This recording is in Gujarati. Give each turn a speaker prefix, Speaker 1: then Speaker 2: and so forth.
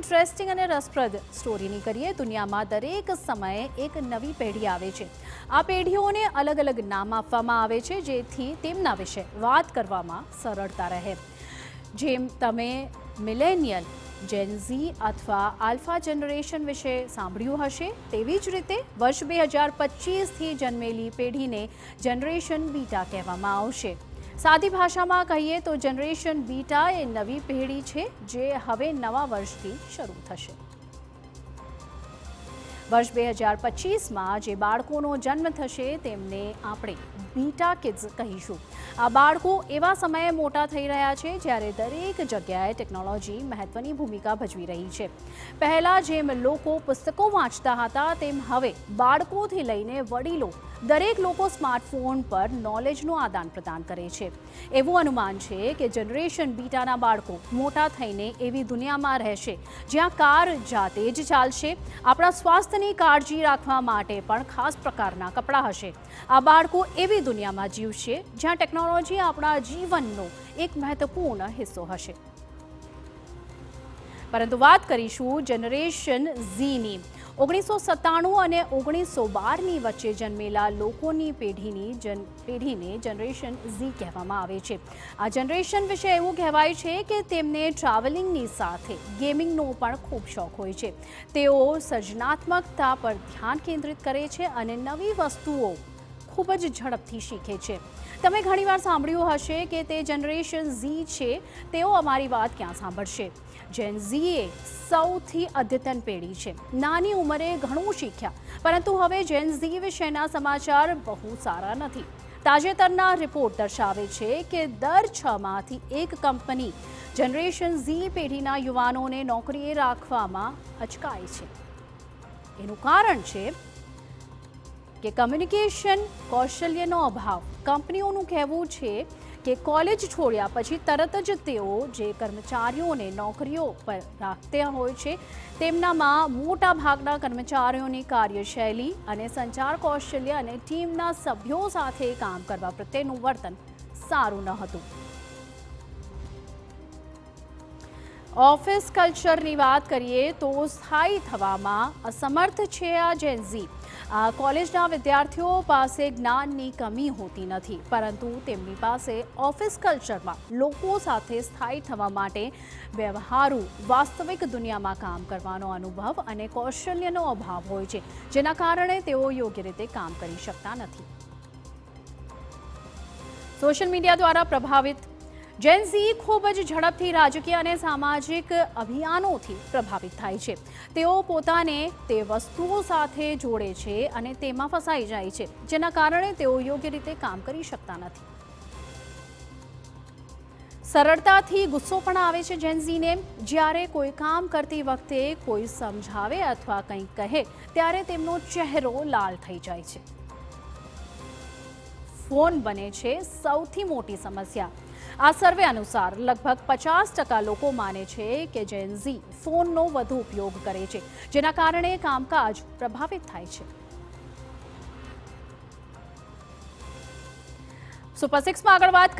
Speaker 1: ઇન્ટરેસ્ટિંગ અને રસપ્રદ સ્ટોરીની કરીએ, દુનિયામાં દરેક સમયે એક નવી પેઢી આવે છે. આ પેઢીઓને અલગ અલગ નામ આપવામાં આવે છે, જેથી તેમના વિશે વાત કરવામાં સરળતા રહે. જેમ તમે મિલેનિયલ, જેન ઝી અથવા આલ્ફા જનરેશન વિશે સાંભળ્યું હશે, તેવી જ રીતે વર્ષ 2025થી જન્મેલી પેઢીને જનરેશન બીટા કહેવામાં આવશે. સાદી ભાષામાં કહીએ તો જનરેશન બીટા એ નવી પેઢી છે જે હવે નવા વર્ષથી શરૂ થશે. વર્ષ 2025માં જે બાળકોનો જન્મ થશે તેમને આપણે બીટા કિડ્સ કહીશું. આ બાળકો એવા સમયે મોટા થઈ રહ્યા છે જ્યારે દરેક જગ્યાએ ટેકનોલોજી મહત્વની ભૂમિકા ભજવી રહી છે. પહેલાં જેમ લોકો પુસ્તકો વાંચતા હતા, તેમ હવે બાળકોથી લઈને વડીલો દરેક લોકો સ્માર્ટફોન પર નોલેજનું આદાન પ્રદાન કરે છે. એવું અનુમાન છે કે જનરેશન બીટાના બાળકો મોટા થઈને એવી દુનિયામાં રહેશે જ્યાં કાર જાતે જ ચાલશે. આપણા સ્વાસ્થ્યની કાળજી રાખવા માટે પણ ખાસ પ્રકારના કપડાં હશે. આ બાળકો એવી દુનિયામાં જીવશે જ્યાં ટેકનોલોજી આપણા જીવનનો એક મહત્વપૂર્ણ હિસ્સો હશે. પરંતુ વાત કરીશું જનરેશન ઝીની. 1997 અને 1912ની વચ્ચે જન્મેલા લોકોની પેઢીને જનરેશન ઝી કહેવામાં આવે છે. આ જનરેશન વિશે એવું કહેવાય છે કે તેમને ટ્રાવેલિંગની સાથે ગેમિંગનો પણ ખૂબ શોખ હોય છે. તેઓ સર્જનાત્મકતા પર ધ્યાન કેન્દ્રિત કરે છે અને નવી વસ્તુઓ ખૂબ જ ઝડપથી શીખે છે. તમે ઘણીવાર સાંભળ્યું હશે કે તે જનરેશન ઝી છે, તેઓ અમારી વાત ક્યાં સાંભળશે. જેન ઝી એ સૌથી અદ્યતન પેઢી છે. નાની ઉંમરે ઘણું શીખ્યા, પરંતુ હવે જેન ઝી વિશેના સમાચાર બહુ સારા નથી. તાજેતરના રિપોર્ટ દર્શાવે છે કે દર 6માંથી એક કંપની જનરેશન ઝી પેઢીના યુવાનોને નોકરીએ રાખવામાં અચકાય છે. એનું કારણ છે કે કમ્યુનિકેશન કૌશલ્યનો અભાવ. કંપનીઓનું કહેવું છે કે કોલેજ છોડ્યા પછી તરત જ તેઓ જે કર્મચારીઓને નોકરીઓ પર રાખતા હોય છે, તેમનામાં મોટા ભાગના કર્મચારીઓની કાર્યશૈલી અને સંચાર કૌશલ્ય અને ટીમના સભ્યો સાથે કામ કરવા પ્રત્યેનું વર્તન સારું ન હતું. ઓફિસ કલ્ચરની વાત કરીએ તો સ્થાયી થવામાં અસમર્થ છે આ જેન ઝી. કોલેજના વિદ્યાર્થીઓ પાસે જ્ઞાનની કમી હોતી નથી, પરંતુ તેમની પાસે ઓફિસ કલ્ચરમાં લોકો સાથે સ્થાયી થવા માટે વ્યવહારુ વાસ્તવિક દુનિયામાં કામ કરવાનો અનુભવ અને કૌશલ્યનો અભાવ હોય છે, જેના કારણે તેઓ યોગ્ય રીતે કામ કરી શકતા નથી. સોશિયલ મીડિયા દ્વારા પ્રભાવિત જેન ઝી ખૂબ જ ઝડપથી રાજકીય અને સામાજિક અભિયાનોથી પ્રભાવિત થાય છે. તેઓ પોતાને તે વસ્તુઓ સાથે જોડે છે અને તેમાં ફસાઈ જાય છે, જેના કારણે તેઓ યોગ્ય રીતે કામ કરી શકતા નથી. સરળતાથી ગુસ્સો પણ આવે છે જેન ઝીને. જ્યારે કોઈ કામ કરતી વખતે કોઈ સમજાવે અથવા કંઈક કહે ત્યારે તેમનો ચહેરો લાલ થઈ જાય છે. ફોન બને છે સૌથી મોટી સમસ્યા. આ સર્વે અનુસાર લગભગ 50% લોકો માને છે કે જેન ઝી ફોનનો વધુ ઉપયોગ કરે છે, જેના કારણે કામકાજ પ્રભાવિત થાય છે. સુપર 6માં આગળ વાત